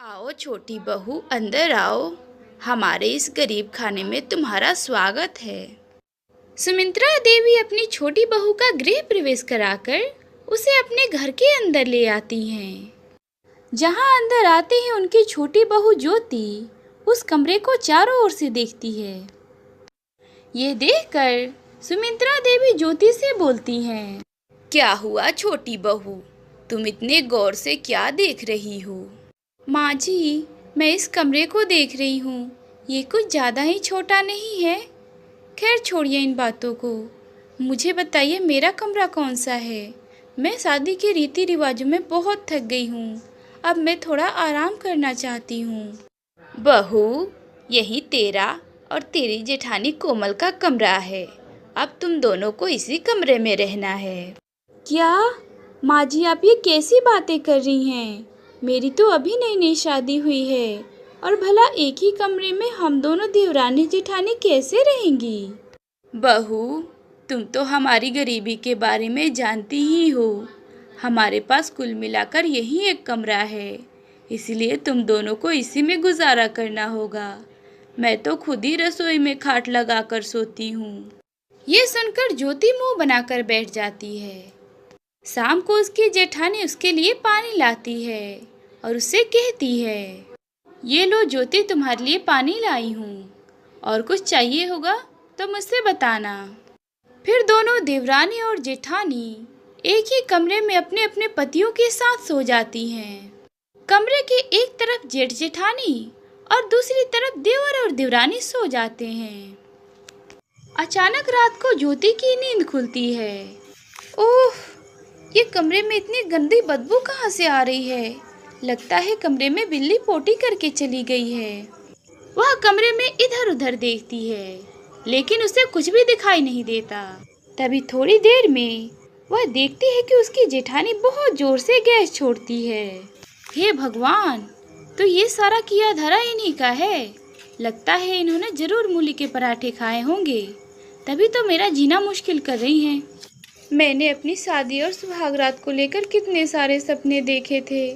आओ छोटी बहू, अंदर आओ। हमारे इस गरीब खाने में तुम्हारा स्वागत है। सुमित्रा देवी अपनी छोटी बहू का गृह प्रवेश कराकर उसे अपने घर के अंदर ले आती हैं। जहां अंदर आते ही उनकी छोटी बहू ज्योति उस कमरे को चारों ओर से देखती है। ये देखकर सुमित्रा देवी ज्योति से बोलती हैं, क्या हुआ छोटी बहू, तुम इतने गौर से क्या देख रही हो? माँ जी, मैं इस कमरे को देख रही हूँ, ये कुछ ज़्यादा ही छोटा नहीं है। खैर छोड़िए इन बातों को, मुझे बताइए मेरा कमरा कौन सा है। मैं शादी के रीति रिवाजों में बहुत थक गई हूँ, अब मैं थोड़ा आराम करना चाहती हूँ। बहू, यही तेरा और तेरी जेठानी कोमल का कमरा है, अब तुम दोनों को इसी कमरे में रहना है। क्या माँ जी, आप ये कैसी बातें कर रही हैं? मेरी तो अभी नई नई शादी हुई है और भला एक ही कमरे में हम दोनों देवरानी जेठानी कैसे रहेंगी? बहू, तुम तो हमारी गरीबी के बारे में जानती ही हो। हमारे पास कुल मिलाकर यही एक कमरा है, इसलिए तुम दोनों को इसी में गुजारा करना होगा। मैं तो खुद ही रसोई में खाट लगाकर सोती हूँ। ये सुनकर ज्योति मुंह बनाकर बैठ जाती है। शाम को उसकी जेठानी उसके लिए पानी लाती है और उससे कहती है, ये लो ज्योति, तुम्हारे लिए पानी लाई हूँ, और कुछ चाहिए होगा तो मुझसे बताना। फिर दोनों देवरानी और जेठानी एक ही कमरे में अपने अपने पतियों के साथ सो जाती हैं। कमरे के एक तरफ जेठ जेठानी और दूसरी तरफ देवर और देवरानी सो जाते हैं। अचानक रात को ज्योति की नींद खुलती है। ओह, ये कमरे में इतनी गंदी बदबू कहाँ से आ रही है? लगता है कमरे में बिल्ली पोटी करके चली गई है। वह कमरे में इधर उधर देखती है, लेकिन उसे कुछ भी दिखाई नहीं देता। तभी थोड़ी देर में वह देखती है कि उसकी जेठानी बहुत जोर से गैस छोड़ती है। हे भगवान, तो ये सारा किया धरा इन्हीं का है। लगता है इन्होंने जरूर मूली के पराठे खाए होंगे, तभी तो मेरा जीना मुश्किल कर रही हैं। मैंने अपनी शादी और सुहागरात को लेकर कितने सारे सपने देखे थे,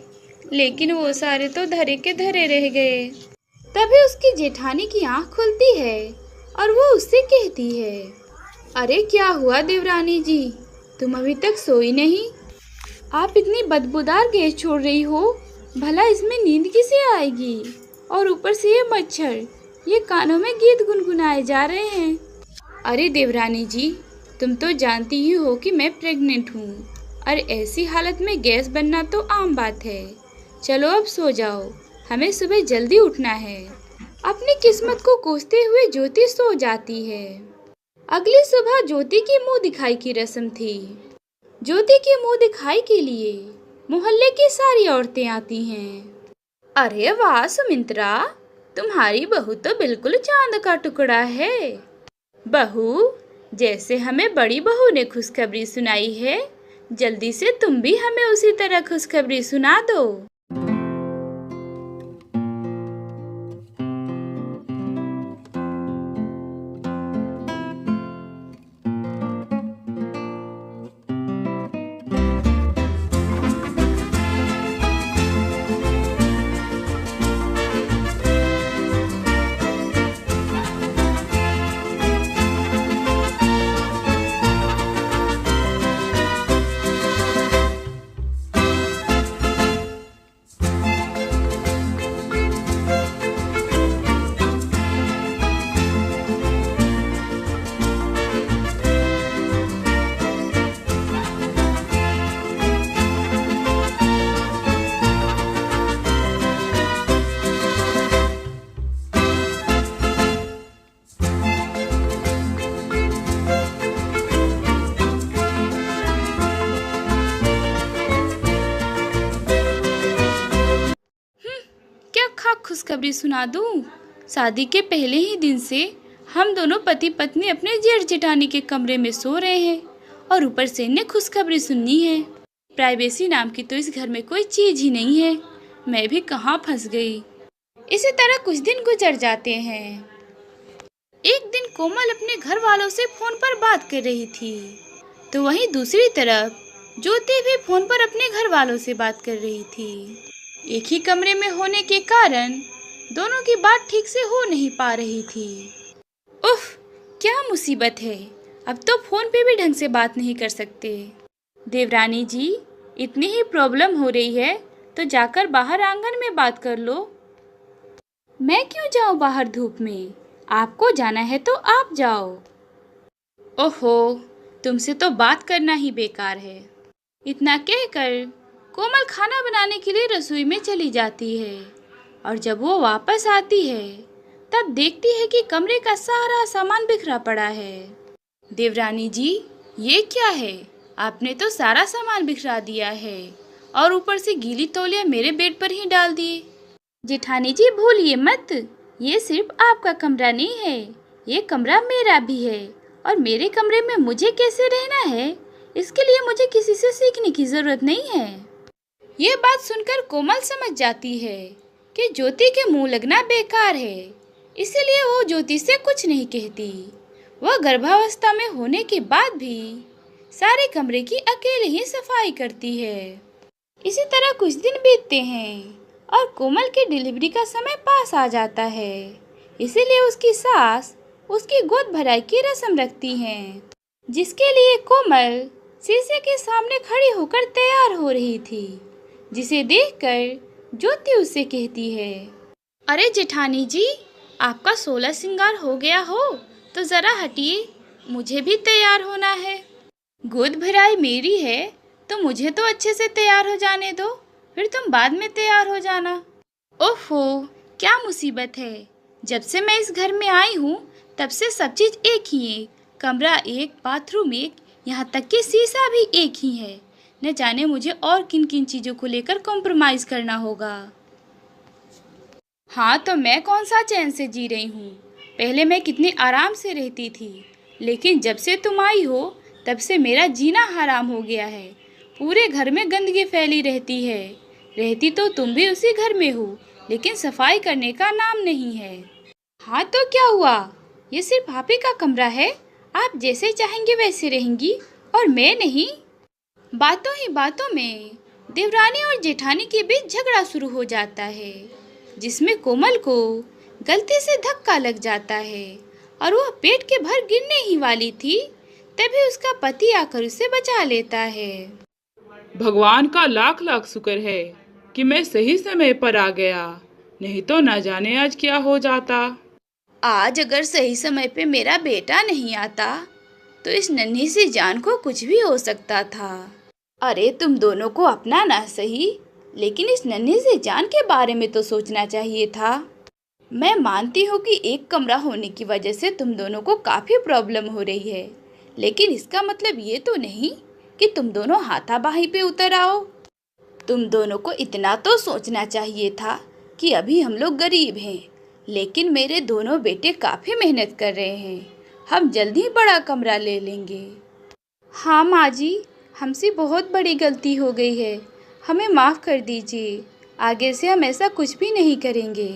लेकिन वो सारे तो धरे के धरे रह गए। तभी उसकी जेठानी की आंख खुलती है और वो उससे कहती है, अरे क्या हुआ देवरानी जी, तुम अभी तक सोई नहीं? आप इतनी बदबूदार गैस छोड़ रही हो, भला इसमें नींद किसे आएगी? और ऊपर से ये मच्छर, ये कानों में गीत गुनगुनाए जा रहे हैं। अरे देवरानी जी, तुम तो जानती ही हो कि मैं प्रेग्नेंट हूँ, और ऐसी हालत में गैस बनना तो आम बात है। चलो अब सो जाओ, हमें सुबह जल्दी उठना है। अपनी किस्मत को कोसते हुए ज्योति सो जाती है। अगली सुबह ज्योति की मुंह दिखाई की रस्म थी। ज्योति की मुंह दिखाई के लिए मोहल्ले की सारी औरतें आती हैं। अरे वाह सुमित्रा, तुम्हारी बहू तो बिल्कुल चांद का टुकड़ा है। बहू, जैसे हमें बड़ी बहू ने खुशखबरी सुनाई है, जल्दी से तुम भी हमें उसी तरह खुशखबरी सुना दो। खुशखबरी सुना दूं? शादी के पहले ही दिन से हम दोनों पति पत्नी अपने जेठ जेठानी के कमरे में सो रहे हैं, और ऊपर से इन्हें खुशखबरी सुननी है। प्राइवेसी नाम की तो इस घर में कोई चीज ही नहीं है। मैं भी कहाँ फंस गई। इसी तरह कुछ दिन गुजर जाते हैं। एक दिन कोमल अपने घर वालों से फोन पर बात कर रही थी, तो वहीं दूसरी तरफ ज्योति भी फोन पर अपने घर वालों से बात कर रही थी। एक ही कमरे में होने के कारण दोनों की बात ठीक से हो नहीं पा रही थी। उफ, क्या मुसीबत है, अब तो फोन पे भी ढंग से बात नहीं कर सकते। देवरानी जी, इतनी ही प्रॉब्लम हो रही है तो जाकर बाहर आंगन में बात कर लो। मैं क्यों जाऊं बाहर धूप में? आपको जाना है तो आप जाओ। ओहो, तुमसे तो बात करना ही बेकार है। इतना कहकर कोमल खाना बनाने के लिए रसोई में चली जाती है और जब वो वापस आती है तब देखती है कि कमरे का सारा सामान बिखरा पड़ा है। देवरानी जी, ये क्या है? आपने तो सारा सामान बिखरा दिया है और ऊपर से गीली तौलिया मेरे बेड पर ही डाल दिए। जेठानी जी, भूलिए मत, ये सिर्फ आपका कमरा नहीं है, ये कमरा मेरा भी है और मेरे कमरे में मुझे कैसे रहना है इसके लिए मुझे किसी से सीखने की जरूरत नहीं है। ये बात सुनकर कोमल समझ जाती है कि ज्योति के मुंह लगना बेकार है, इसीलिए वो ज्योति से कुछ नहीं कहती। वह गर्भावस्था में होने के बाद भी सारे कमरे की अकेले ही सफाई करती है। इसी तरह कुछ दिन बीतते हैं और कोमल की डिलीवरी का समय पास आ जाता है, इसीलिए उसकी सास उसकी गोद भराई की रस्म रखती हैं, जिसके लिए कोमल शीशे के सामने खड़ी होकर तैयार हो रही थी, जिसे देखकर ज्योति उससे कहती है, अरे जेठानी जी, आपका 16 श्रृंगार हो गया हो तो जरा हटिए, मुझे भी तैयार होना है। गोद भराई मेरी है तो मुझे तो अच्छे से तैयार हो जाने दो, फिर तुम बाद में तैयार हो जाना। ओहो, क्या मुसीबत है, जब से मैं इस घर में आई हूँ तब से सब चीज़ एक ही है, कमरा एक, बाथरूम एक, यहाँ तक कि शीशा भी एक ही है। न जाने मुझे और किन किन चीज़ों को लेकर कॉम्प्रोमाइज़ करना होगा। हाँ, तो मैं कौन सा चैन से जी रही हूँ, पहले मैं कितने आराम से रहती थी, लेकिन जब से तुम आई हो तब से मेरा जीना हराम हो गया है। पूरे घर में गंदगी फैली रहती है, रहती तो तुम भी उसी घर में हो, लेकिन सफाई करने का नाम नहीं है। हाँ तो क्या हुआ, ये सिर्फ आप ही का कमरा है, आप जैसे चाहेंगे वैसे रहेंगी और मैं नहीं। बातों ही बातों में देवरानी और जेठानी के बीच झगड़ा शुरू हो जाता है, जिसमें कोमल को गलती से धक्का लग जाता है और वह पेट के भर गिरने ही वाली थी, तभी उसका पति आकर उसे बचा लेता है। भगवान का लाख लाख शुक्र है कि मैं सही समय पर आ गया, नहीं तो ना जाने आज क्या हो जाता। आज अगर सही समय पे मेरा बेटा नहीं आता तो इस नन्ही सी जान को कुछ भी हो सकता था। अरे तुम दोनों को अपना ना सही, लेकिन इस नन्ही सी जान के बारे में तो सोचना चाहिए था। मैं मानती हूँ कि एक कमरा होने की वजह से तुम दोनों को काफ़ी प्रॉब्लम हो रही है, लेकिन इसका मतलब ये तो नहीं कि तुम दोनों हाथापाई पे उतर आओ। तुम दोनों को इतना तो सोचना चाहिए था कि अभी हम लोग गरीब हैं, लेकिन मेरे दोनों बेटे काफ़ी मेहनत कर रहे हैं, हम जल्द ही बड़ा कमरा ले लेंगे। हाँ माँ जी, हमसे बहुत बड़ी गलती हो गई है, हमें माफ़ कर दीजिए, आगे से हम ऐसा कुछ भी नहीं करेंगे।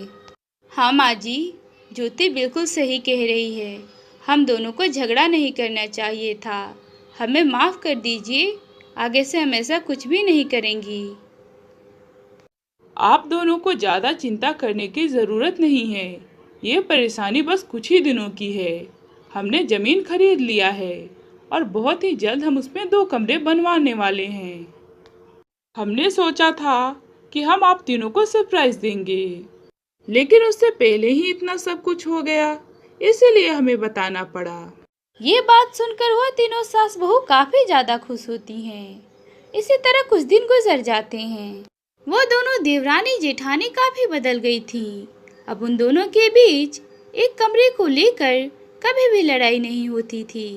हाँ माँ जी, ज्योति बिल्कुल सही कह रही है, हम दोनों को झगड़ा नहीं करना चाहिए था, हमें माफ़ कर दीजिए, आगे से हम ऐसा कुछ भी नहीं करेंगी। आप दोनों को ज़्यादा चिंता करने की ज़रूरत नहीं है, ये परेशानी बस कुछ ही दिनों की है। हमने ज़मीन खरीद लिया है और बहुत ही जल्द हम उसमें 2 कमरे बनवाने वाले हैं। हमने सोचा था कि हम आप तीनों को सरप्राइज़ देंगे, लेकिन उससे पहले ही इतना सब कुछ हो गया, इसीलिए हमें बताना पड़ा। ये बात सुनकर वह तीनों सास बहू काफ़ी ज़्यादा खुश होती हैं। इसी तरह कुछ दिन गुजर जाते हैं। वो दोनों देवरानी जेठानी काफ़ी बदल गई थी। अब उन दोनों के बीच एक कमरे को लेकर कभी भी लड़ाई नहीं होती थी।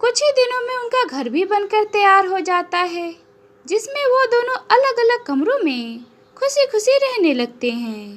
कुछ ही दिनों में उनका घर भी बनकर तैयार हो जाता है, जिसमें वो दोनों अलग अलग कमरों में खुशी खुशी रहने लगते हैं।